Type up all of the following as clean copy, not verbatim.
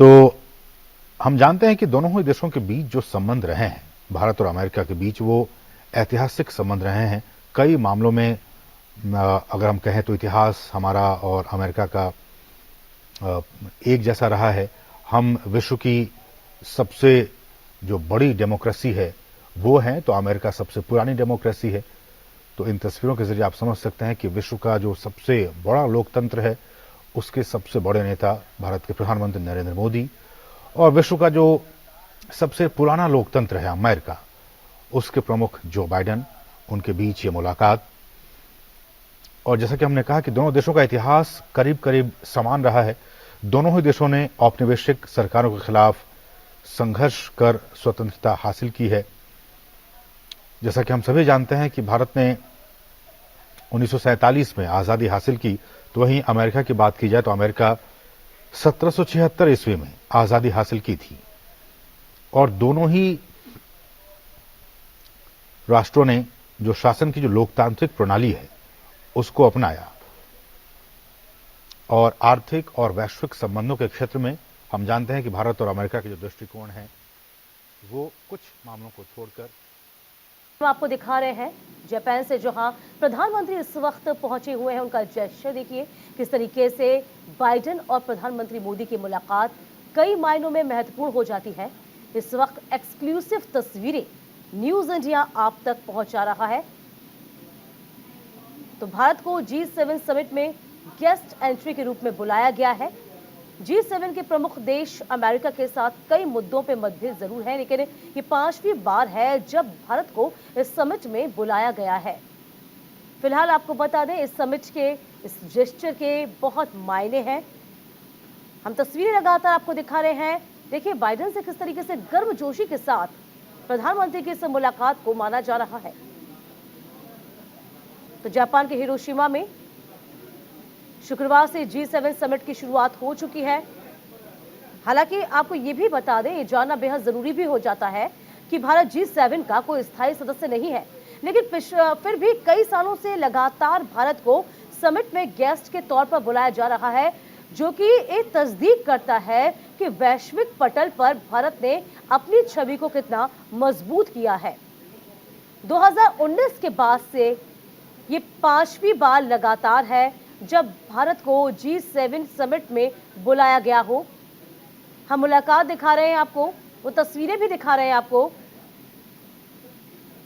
तो हम जानते हैं कि दोनों ही देशों के बीच जो संबंध रहे हैं, भारत और अमेरिका के बीच, वो ऐतिहासिक संबंध रहे हैं। कई मामलों में अगर हम कहें तो इतिहास हमारा और अमेरिका का एक जैसा रहा है। हम विश्व की सबसे जो बड़ी डेमोक्रेसी है वो है, तो अमेरिका सबसे पुरानी डेमोक्रेसी है। तो इन तस्वीरों के जरिए आप समझ सकते हैं कि विश्व का जो सबसे बड़ा लोकतंत्र है उसके सबसे बड़े नेता भारत के प्रधानमंत्री नरेंद्र मोदी, और विश्व का जो सबसे पुराना लोकतंत्र है अमेरिका, उसके प्रमुख जो बाइडेन, उनके बीच ये मुलाकात। और जैसा कि हमने कहा कि दोनों देशों का इतिहास करीब करीब समान रहा है। दोनों ही देशों ने औपनिवेशिक सरकारों के खिलाफ संघर्ष कर स्वतंत्रता हासिल की है। जैसा कि हम सभी जानते हैं कि भारत ने 1947 में आजादी हासिल की, तो वहीं अमेरिका की बात की जाए तो अमेरिका 1776 ईस्वी में आजादी हासिल की थी। और दोनों ही राष्ट्रों ने जो शासन की जो लोकतांत्रिक प्रणाली है उसको अपनाया, और आर्थिक और वैश्विक संबंधों के क्षेत्र में हम जानते हैं कि भारत और अमेरिका के जो दृष्टिकोण है वो कुछ मामलों को छोड़कर। हम आपको दिखा रहे हैं जापान से जहां प्रधानमंत्री इस वक्त पहुंचे हुए हैं, उनका जेस्चर देखिए किस तरीके से बाइडेन और प्रधानमंत्री मोदी की मुलाकात कई मायनों में महत्वपूर्ण हो जाती है। इस वक्त एक्सक्लूसिव तस्वीरें न्यूज इंडिया आप तक पहुंचा रहा है। तो भारत को G7 समिट में गेस्ट एंट्री के रूप में बुलाया गया है। G7 के प्रमुख देश अमेरिका के साथ कई मुद्दों पे मतभेद जरूर है, लेकिन ये 5वीं बार है जब भारत को इस समिट में बुलाया गया है। फिलहाल आपको बता दें इस समिट के, इस जेस्चर के बहुत मायने हैं। हम तस्वीरें लगातार आपको दिखा रहे हैं। देखिए बाइडेन से किस तरीके से गर्मजोशी के साथ प्रधानमंत्री की इस मुलाकात को माना जा रहा है। तो जापान के हिरोशिमा में शुक्रवार से G7 समिट की शुरुआत हो चुकी है। हालांकि आपको ये भी बता दें, ये जानना बेहद जरूरी भी हो जाता है कि भारत G7 का कोई स्थायी सदस्य नहीं है, लेकिन फिर भी कई सालों से लगातार भारत को समिट में गेस्ट के तौर पर बुलाया जा रहा है, जो कि एक तस्दीक करता है कि वैश्विक पटल पर भारत ने अपनी छवि को कितना मजबूत किया है। 2019 के बाद से ये 5वीं बार लगातार है जब भारत को G7 समिट में बुलाया गया हो। हम मुलाकात दिखा रहे हैं आपको, वो तस्वीरें भी दिखा रहे हैं आपको।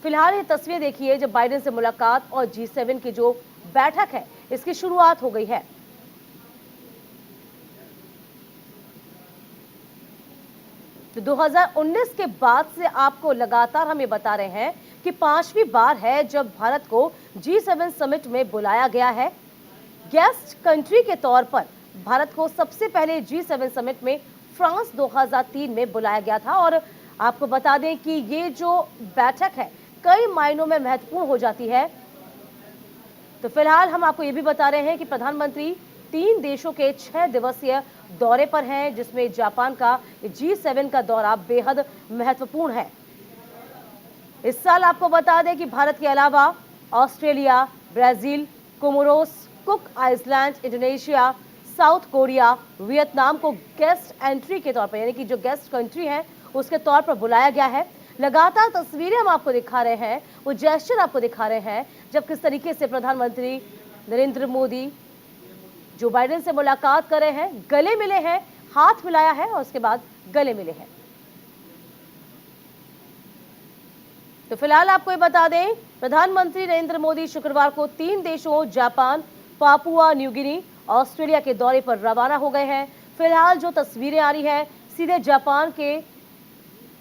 फिलहाल ये तस्वीरें देखिए जब बाइडेन से मुलाकात और G7 की जो बैठक है इसकी शुरुआत हो गई है। तो 2019 के बाद से आपको लगातार हम ये बता रहे हैं कि 5वीं बार है जब भारत को G7 समिट में बुलाया गया है। गेस्ट कंट्री के तौर पर भारत को सबसे पहले G7 समिट में फ्रांस 2003 में बुलाया गया था, और आपको बता दें कि ये जो बैठक है कई मायनों में महत्वपूर्ण हो जाती है। तो फिलहाल हम आपको ये भी बता रहे हैं कि प्रधानमंत्री 3 देशों के 6 दिवसीय दौरे पर हैं, जिसमें जापान का G7 का दौरा बेहद महत्वपूर्ण है। इस साल आपको बता दें कि भारत के अलावा Australia, Brazil, Comoros, cook island, Indonesia, south Korea, Vietnam को गेस्ट एंट्री के तौर पर, यानी कि जो गेस्ट कंट्री है उसके तौर पर बुलाया गया है। लगातार तस्वीरें हम आपको दिखा रहे हैं, वो जेस्चर आपको दिखा रहे हैं जब किस तरीके से प्रधानमंत्री नरेंद्र मोदी जो बाइडेन से मुलाकात कर रहे हैं, गले मिले हैं, हाथ मिलाया है और उसके बाद गले मिले हैं। तो फिलहाल आपको ये बता दें प्रधानमंत्री नरेंद्र मोदी शुक्रवार को 3 देशों Japan, Papua New Guinea, Australia के दौरे पर रवाना हो गए हैं। फिलहाल जो तस्वीरें आ रही है सीधे जापान के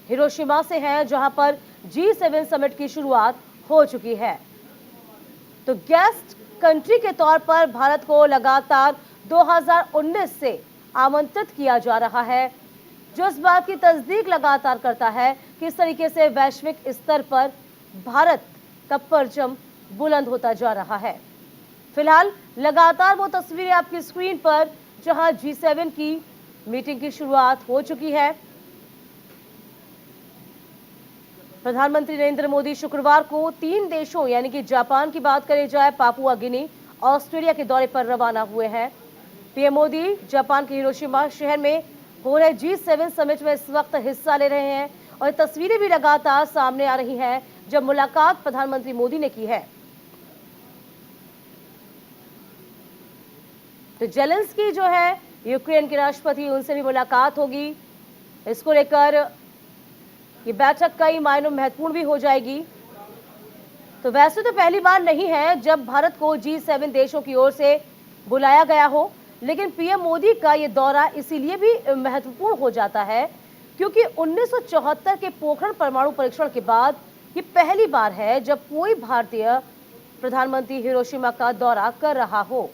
हिरोशिमा से हैं, जहां पर G7 समिट की शुरुआत हो चुकी है। तो गेस्ट कंट्री के तौर पर भारत को लगातार 2019 से आमंत्रित किया जा रहा है, जो इस बात की तस्दीक लगातार करता है कि इस तरीके से वैश्विक स्तर पर भारत का परचम बुलंद होता जा रहा है। फिलहाल लगातार वो तस्वीरें आपकी स्क्रीन पर जहां G7 की मीटिंग की शुरुआत हो चुकी है। प्रधानमंत्री नरेंद्र मोदी शुक्रवार को 3 देशों यानी कि जापान की बात करें जाए, पापुआ गिनी, ऑस्ट्रेलिया के दौरे पर रवाना हुए हैं। पीएम मोदी जापान के हिरोशिमा शहर में हो रहे G7 समिट में इस वक्त हिस्सा ले रहे हैं और तस्वीरें भी लगातार सामने आ रही हैं जब मुलाकात प्रधानमंत्री मोदी ने की है। तो जेलेंस्की जो है यूक्रेन के राष्ट्रपति, उनसे भी मुलाकात होगी। इसको लेकर ये बैठक कई मायनों में महत्वपूर्ण भी हो जाएगी। तो वैसे तो पहली बार नहीं है जब भारत को G7 देशों की ओर से बुलाया गया हो, लेकिन पीएम मोदी का ये दौरा इसीलिए भी महत्वपूर्ण हो जाता है क्योंकि 1974 के पोखरण परमाणु परीक्षण के बाद ये पहली बार है जब कोई भारतीय प्रधानमंत्री हिरोशिमा का दौरा कर रहा हो।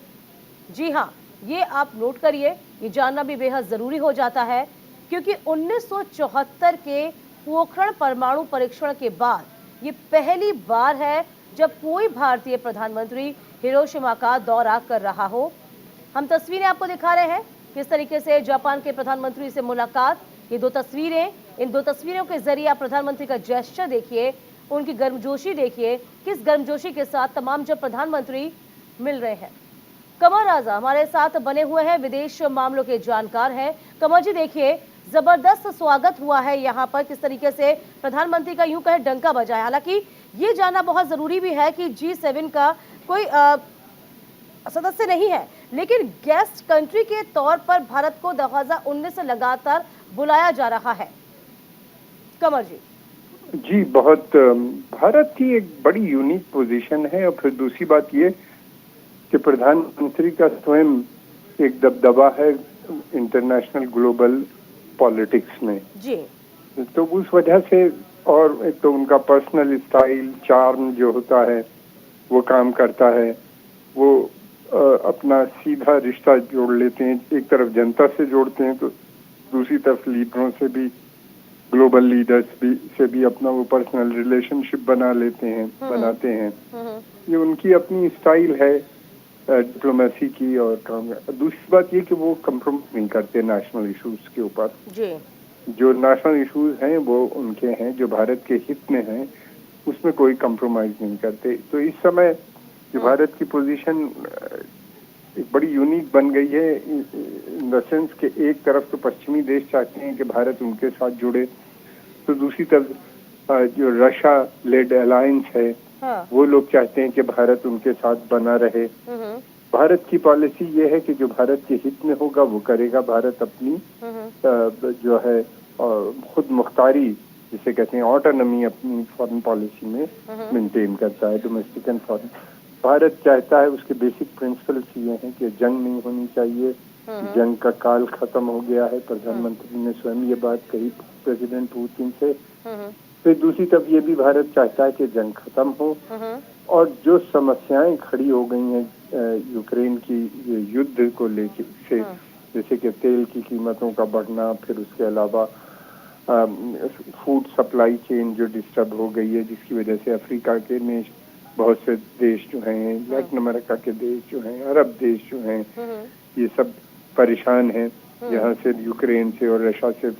जी हाँ, ये आप नोट करिए, ये जानना भी बेहद जरूरी हो जाता है क्योंकि 1974 के पोखरण परमाणु परीक्षण के बाद ये पहली बार है जब कोई भारतीय प्रधानमंत्री हिरोशिमा का दौरा कर रहा हो। हम तस्वीरें आपको दिखा रहे हैं किस तरीके से जापान के प्रधानमंत्री से मुलाकात। ये दो तस्वीरें, इन दो तस्वीरों के जरिए आप प्रधानमंत्री का जेस्चर देखिए, उनकी गर्मजोशी देखिए, किस गर्मजोशी के साथ तमाम जब प्रधानमंत्री मिल रहे हैं। कमर राजा हमारे साथ बने हुए हैं, विदेश मामलों के जानकार हैं। कमर जी, देखिए जबरदस्त स्वागत हुआ है यहाँ पर, किस तरीके से प्रधानमंत्री का यूं कहे डंका बजा है। हालांकि ये जानना बहुत जरूरी भी है कि G7 का कोई सदस्य नहीं है, लेकिन गेस्ट कंट्री के तौर पर भारत को 2019 से लगातार बुलाया जा रहा है। कमर जी जी, बहुत भारत की एक बड़ी यूनिक पोजीशन है। और फिर दूसरी बात ये कि प्रधानमंत्री का स्वयं एक दबदबा है इंटरनेशनल ग्लोबल पॉलिटिक्स में जी। तो उस वजह से, और एक तो उनका पर्सनल स्टाइल, चार्म जो होता है वो काम करता है। वो अपना सीधा रिश्ता जोड़ लेते हैं, एक तरफ जनता से जोड़ते हैं तो दूसरी तरफ लीडरों से भी, ग्लोबल लीडर्स से भी अपना वो पर्सनल रिलेशनशिप बना लेते हैं, बनाते हैं। ये उनकी अपनी स्टाइल है डिप्लोमेसी की और काम। दूसरी बात ये कि वो कंप्रोमाइज नहीं करते नेशनल इश्यूज के ऊपर। जो नेशनल इश्यूज हैं वो उनके हैं, जो भारत के हित में हैं उसमें कोई कंप्रोमाइज नहीं करते। तो इस समय जो भारत की पोजीशन एक बड़ी यूनिक बन गई है इन द सेंस कि एक तरफ तो पश्चिमी देश चाहते हैं कि भारत उनके साथ जुड़े, तो दूसरी तरफ जो रशिया लेड अलायंस है वो लोग चाहते हैं कि भारत उनके साथ बना रहे। भारत की पॉलिसी ये है कि जो भारत के हित में होगा वो करेगा। भारत अपनी जो है खुद मुख्तारी जिसे कहते हैं ऑटोनॉमी अपनी फॉरेन पॉलिसी में मेंटेन करता है, डोमेस्टिक एंड फॉरेन। भारत चाहता है, उसके बेसिक प्रिंसिपल्स ये हैं कि जंग नहीं होनी चाहिए, जंग का काल खत्म हो गया है। प्रधानमंत्री ने स्वयं ये बात कही प्रेसिडेंट पुतिन से। फिर दूसरी तरफ ये भी भारत चाहता है कि जंग खत्म हो और जो समस्याएं खड़ी हो गई हैं यूक्रेन की युद्ध को लेकर से, जैसे कि तेल की कीमतों का बढ़ना, फिर उसके अलावा फूड सप्लाई चेन जो डिस्टर्ब हो गई है, जिसकी वजह से अफ्रीका के बहुत से देश जो हैं, लैटिन अमेरिका के देश जो हैं, अरब देश जो हैं, ये सब परेशान हैं। यहाँ से यूक्रेन से और रशिया से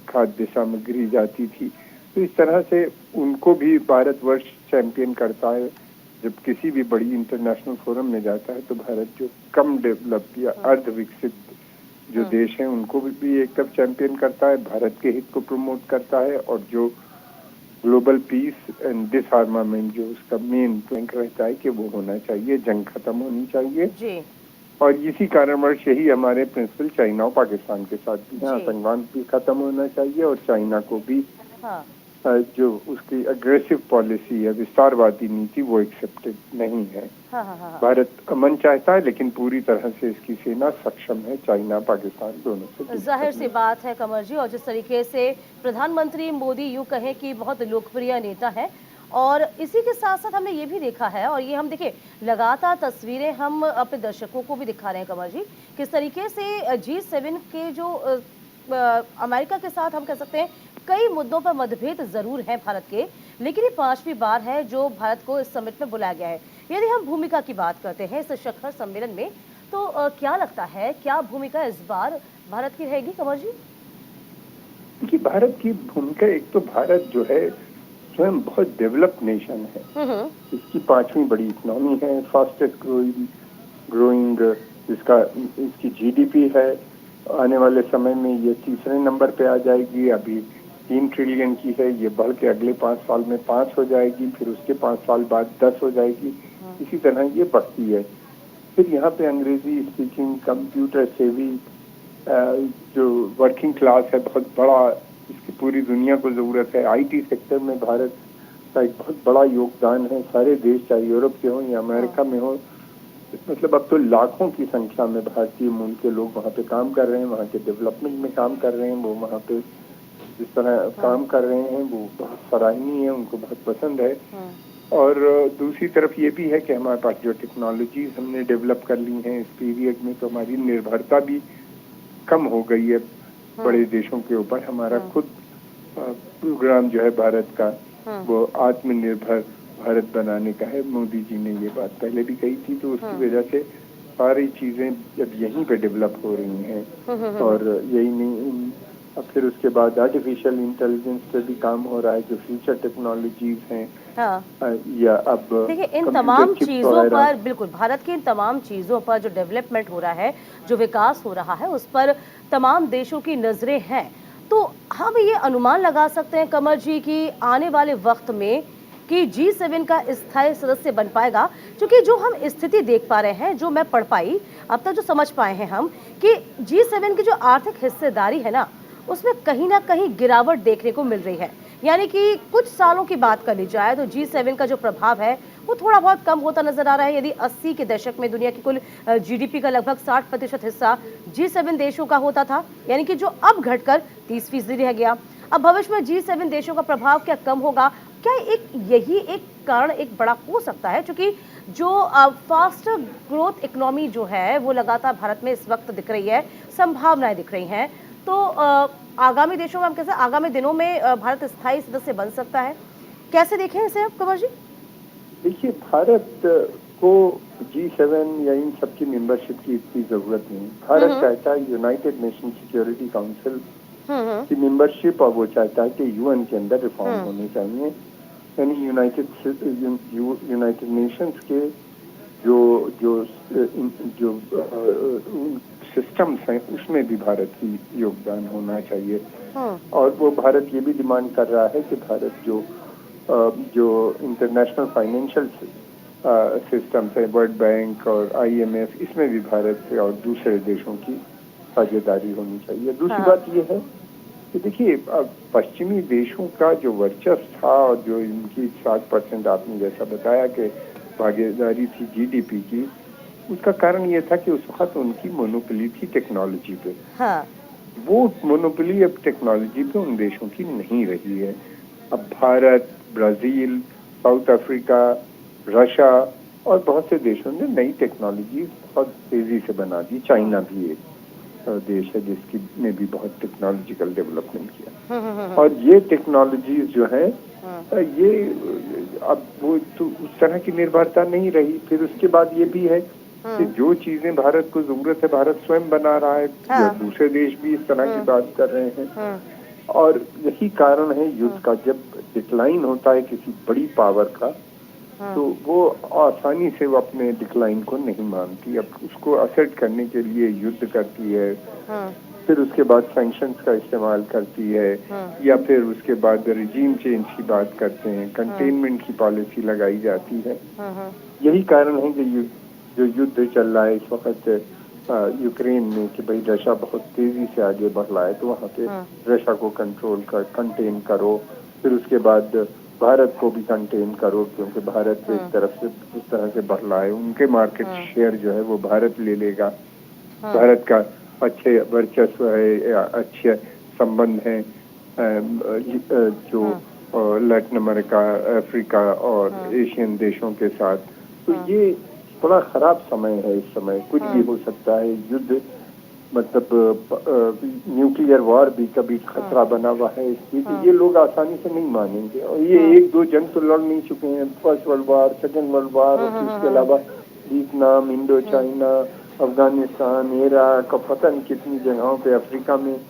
खाद्य सामग्री जाती थी। तो इस तरह से उनको भी भारतवर्ष चैंपियन करता है। जब किसी भी बड़ी इंटरनेशनल फोरम में जाता है तो भारत जो कम डेवलप या अर्ध विकसित जो देश हैं उनको भी एक तरफ चैंपियन करता है, भारत के हित को प्रमोट करता है। और जो ग्लोबल पीस एंड डिसआर्मामेंट जो उसका मेन पॉइंट रहता है कि वो होना चाहिए, जंग खत्म होनी चाहिए जी। और इसी कारणवश यही हमारे प्रिंसिपल चाइना और पाकिस्तान के साथ भी है। आतंकवाद भी खत्म होना चाहिए और चाइना को भी जो उसकी अग्रेसिव पॉलिसी है, विस्तारवादी नीति, वो एक्सेप्टेड नहीं है। भारत अमन चाहता है लेकिन पूरी तरह से इसकी सेना सक्षम है चाइना पाकिस्तान दोनों से। जाहिर सी बात है कमर जी, और जिस तरीके से प्रधानमंत्री मोदी यूं कहें कि बहुत लोकप्रिय नेता है, और इसी के साथ साथ हमने ये भी देखा है, और ये हम देखिए लगातार तस्वीरें हम अपने दर्शकों को भी दिखा रहे हैं कमर जी, किस तरीके से G7 के जो अमेरिका के साथ हम कह सकते हैं कई मुद्दों पर मतभेद जरूर है भारत के, लेकिन ये 5वीं बार है जो भारत को इस समिट में बुलाया गया है। यदि हम भूमिका की बात करते हैं इस शिखर सम्मेलन में, तो क्या लगता है क्या भूमिका इस बार भारत की रहेगी कमर जी? देखिए, भारत की भूमिका, एक तो भारत जो है स्वयं बहुत डेवलप्ड नेशन है। इसकी 5वीं बड़ी इकोनॉमी है, फास्टेस्ट ग्रोइंग इसकी GDP है, आने वाले समय में ये तीसरे नंबर पे आ जाएगी। अभी 3 ट्रिलियन की है, ये बढ़ के अगले 5 साल में 5 हो जाएगी, फिर उसके 5 साल बाद 10 हो जाएगी। इसी तरह ये बढ़ती है। फिर यहाँ पे अंग्रेजी स्पीकिंग, कंप्यूटर सेवी जो वर्किंग क्लास है, बहुत बड़ा, इसकी पूरी दुनिया को जरूरत है। आईटी सेक्टर में भारत का एक बहुत बड़ा योगदान है। सारे देश, चाहे यूरोप के हों या अमेरिका में हो, मतलब अब तो लाखों की संख्या में भारतीय मूल के लोग वहाँ पे काम कर रहे हैं, वहाँ के डेवलपमेंट में काम कर रहे हैं। वो वहाँ पे जिस तरह काम कर रहे हैं वो बहुत सराहनीय है, उनको बहुत पसंद है। और दूसरी तरफ ये भी है कि हमारे पास जो टेक्नोलॉजीज हमने डेवलप कर ली हैं इस पीरियड में, तो हमारी निर्भरता भी कम हो गई है बड़े देशों के ऊपर। हमारा खुद प्रोग्राम जो है भारत का, वो आत्मनिर्भर भारत बनाने का है। मोदी जी ने ये बात पहले भी कही थी, तो उसकी वजह से सारी चीजें अब यहीं पे डेवलप हो रही हैं। और यही नहीं, अब फिर उसके बाद आर्टिफिशियल इंटेलिजेंस पे भी काम हो रहा है, जो फ्यूचर टेक्नोलॉजीज हैं। या अब देखिए, इन तमाम चीजों पर, बिल्कुल भारत की इन तमाम चीजों पर जो डेवलपमेंट हो रहा है, जो विकास हो रहा है, उस पर तमाम देशों की नजरें हैं। तो हम ये अनुमान लगा सकते हैं कमर जी कि आने वाले वक्त में कि G7 का स्थायी सदस्य बन पाएगा, क्योंकि जो हम स्थिति देख पा रहे हैं, जो मैं पढ़ पाई अब तक, जो समझ पाए हैं हम, कि G7 की जो आर्थिक हिस्सेदारी है ना, उसमें कहीं ना कहीं गिरावट देखने को मिल रही है। यानी कि कुछ सालों की बात कर ली जाए तो G7 का जो प्रभाव है वो थोड़ा बहुत कम होता नजर आ रहा है। यदि 80 के दशक में दुनिया की कुल जीडीपी का लगभग 60% हिस्सा G7 देशों का होता था, यानी कि जो अब घटकर 30% रह गया। अब भविष्य में G7 देशों का प्रभाव क्या कम होगा? क्या यही एक कारण एक बड़ा हो सकता है? क्योंकि जो फास्टर ग्रोथ इकोनॉमी जो है वो लगातार भारत में इस वक्त दिख रही है, संभावनाएं दिख रही हैं। तो आगामी देशों में हम कैसे, आगामी दिनों में भारत स्थायी सदस्य बन सकता है, कैसे देखें इसे आप कमर जी? देखिए, भारत को G7 या इन सबकी मेंबरशिप की इतनी जरूरत नहीं। भारत चाहता है यूनाइटेड नेशन सिक्योरिटी काउंसिल की मेंबरशिप, और वो चाहता है कि यूएन के अंदर रिफॉर्म होने चाहिए। यानी यूनाइटेड नेशंस के जो जो जो सिस्टम्स हैं उसमें भी भारत की योगदान होना चाहिए। और वो भारत ये भी डिमांड कर रहा है कि भारत जो इंटरनेशनल फाइनेंशियल सिस्टम्स है, वर्ल्ड बैंक और IMF, इसमें भी भारत से और दूसरे देशों की साझेदारी होनी चाहिए। दूसरी बात ये है कि देखिए, पश्चिमी देशों का जो वर्चस्व था और जो इनकी 60% आपने जैसा बताया कि भागीदारी थी GDP की, उसका कारण ये था कि उस वक्त उनकी मोनोपोली थी टेक्नोलॉजी पे। वो मोनोपोली अब टेक्नोलॉजी पे उन देशों की नहीं रही है। अब Bharat, Brazil, south Africa, Russia और बहुत से देशों ने नई टेक्नोलॉजी बहुत तेजी से बना दी। चाइना भी एक देश है जिसकी ने भी बहुत टेक्नोलॉजिकल डेवलपमेंट किया। और ये टेक्नोलॉजीज जो है, ये अब वो तो उस तरह की निर्भरता नहीं रही। फिर उसके बाद ये भी है कि जो चीजें भारत को जरूरत है भारत स्वयं बना रहा है, या दूसरे देश भी इस तरह की बात कर रहे हैं। और यही कारण है युद्ध का। जब डिक्लाइन होता है किसी बड़ी पावर का, तो वो आसानी से वो अपने डिक्लाइन को नहीं मानती। अब उसको असर्ट करने के लिए युद्ध करती है, फिर उसके बाद सैंक्शंस का इस्तेमाल करती है, या फिर उसके बाद रिजीम चेंज की बात करते हैं, कंटेनमेंट की पॉलिसी लगाई जाती है। यही कारण है कि जो युद्ध चल रहा है इस वक्त यूक्रेन में, कि भाई रशिया बहुत तेजी से आगे बढ़ रहा है, तो वहाँ पे रशिया को कंटेन करो। फिर उसके बाद भारत को भी कंटेन करो, क्योंकि भारत एक तरफ से इस तरह से बढ़ रहा है, उनके मार्केट शेयर जो है वो भारत ले लेगा। भारत का अच्छे वर्चस्व है, अच्छे संबंध हैं जो लैटिन अमेरिका, अफ्रीका और एशियन देशों के साथ। तो ये बड़ा खराब समय है। इस समय कुछ भी हो सकता है। युद्ध मतलब न्यूक्लियर वॉर भी कभी खतरा बना हुआ है। ये लोग आसानी से नहीं मानेंगे। और ये 1-2 जंग तो लड़ नहीं चुके हैं, first world war, second world war, और इसके अलावा Vietnam, Indo China, Afghanistan, Iraq, पता नहीं कितनी जगहों पे, अफ्रीका में,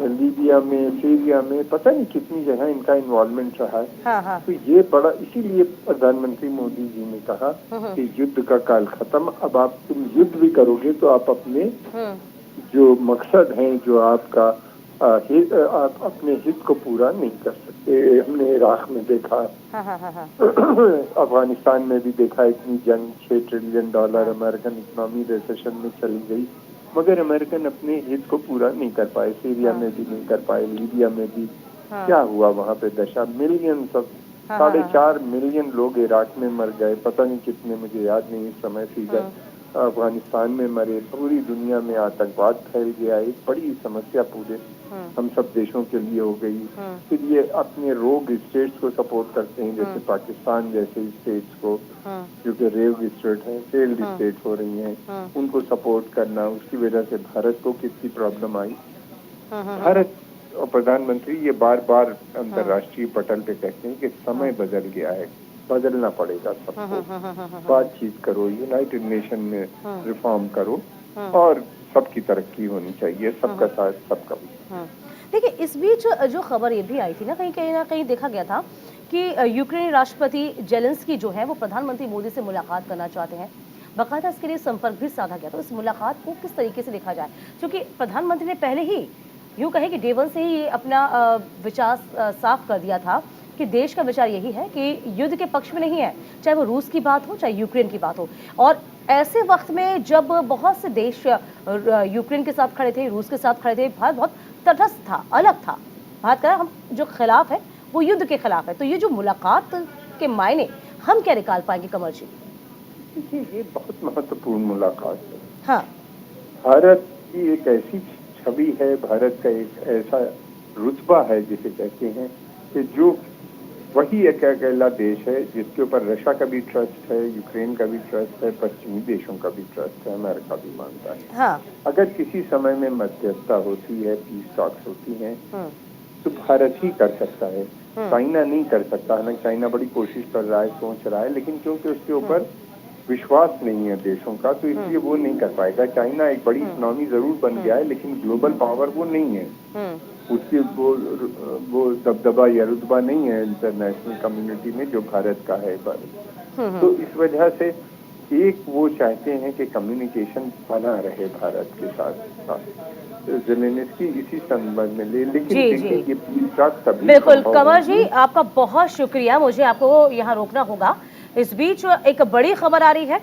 लीबिया में, सीरिया में, पता नहीं कितनी जगह इनका इन्वॉल्वमेंट रहा है। तो ये बड़ा, इसीलिए प्रधानमंत्री मोदी जी ने कहा कि युद्ध का काल खत्म। अब आप तुम युद्ध भी करोगे तो आप अपने जो मकसद हैं, जो आपका आप अपने हित को पूरा नहीं कर सकते। हमने इराक में देखा, हाँ हाँ हाँ हाँ अफगानिस्तान में भी देखा, इतनी जंग, $6 ट्रिलियन अमेरिकन इकोनॉमी रिसेशन में चली गई, मगर अमेरिकन अपने हित को पूरा नहीं कर पाए। सीरिया में भी नहीं कर पाए, लीबिया में भी क्या हुआ वहां पे दशा, मिलियंस ऑफ 4.5 मिलियन लोग इराक में मर गए, पता नहीं कितने, मुझे याद नहीं इस समय फिगर। अफगानिस्तान में मरे, पूरी दुनिया में आतंकवाद फैल गया, एक बड़ी समस्या पूरे हम सब देशों के लिए हो गई। फिर ये अपने रोग स्टेट्स को सपोर्ट करते हैं, जैसे पाकिस्तान जैसे स्टेट्स को, क्योंकि रोग स्टेट है, फेल्ड स्टेट हो रही हैं, उनको सपोर्ट करना, उसकी वजह से भारत को कितनी प्रॉब्लम आई। भारत और प्रधानमंत्री ये बार बार अंतर्राष्ट्रीय पटल पे कहते हैं कि समय बदल गया है, बदलना पड़ेगा सबको, बातचीत करो, यूनाइटेड नेशन में रिफॉर्म करो और सबकी तरक्की होनी चाहिए, सबका साथ सबका विकास। देखिए, इस बीच जो खबर ये भी आई थी ना, कहीं ना कहीं देखा गया था कि यूक्रेनी राष्ट्रपति जेलेंस्की जो है वो प्रधानमंत्री मोदी से मुलाकात करना चाहते हैं। बाकायदा इसके लिए संपर्क भी साधा गया। तो इस मुलाकात को किस तरीके से देखा जाए, क्योंकि प्रधानमंत्री ने पहले ही यूँ कहे कि डे वन से ही ये अपना विचार साफ कर दिया था कि देश का विचार यही है कि युद्ध के पक्ष में नहीं है, चाहे वो रूस की बात हो चाहे यूक्रेन की बात हो। और ऐसे वक्त में जब बहुत से देश यूक्रेन के साथ खड़े थे, रूस के साथ खड़े थे, भारत बहुत तटस्थ था, अलग था। भारत का हम जो खिलाफ है वो युद्ध के खिलाफ है। तो ये जो मुलाकात के मायने हम क्या निकाल पाएंगे कमर जी? देखिए, ये बहुत महत्वपूर्ण मुलाकात है। हाँ, भारत की एक ऐसी छवि है, भारत का एक ऐसा रुतबा है जिसे कहते हैं कि जो वही एक अकेला देश है जिसके ऊपर रशिया का भी ट्रस्ट है, यूक्रेन का भी ट्रस्ट है, पश्चिमी देशों का भी ट्रस्ट है, अमेरिका भी मानता है। हाँ, अगर किसी समय में मध्यस्थता होती है, पीस टॉक्स होती हैं, तो भारत ही कर सकता है, चाइना नहीं कर सकता। हालांकि चाइना बड़ी कोशिश कर रहा है, सोच रहा है, लेकिन क्योंकि उसके ऊपर विश्वास नहीं है देशों का, तो इसलिए वो नहीं कर पाएगा। चाइना एक बड़ी इकोनॉमी जरूर बन गया है, लेकिन ग्लोबल पावर वो नहीं है, उसकी वो दबदबा या रुतबा नहीं है इंटरनेशनल कम्युनिटी में जो भारत का है। तो इस वजह से एक वो चाहते हैं कि कम्युनिकेशन बना रहे भारत के साथ। ज़ेलेंस्की इसी संबंध में लेकिन देखिए ये पूरा तभी बिल्कुल कंवर जी, आपका बहुत शुक्रिया। मुझे आपको यहाँ रोकना होगा। इस बीच एक बड़ी खबर आ रही है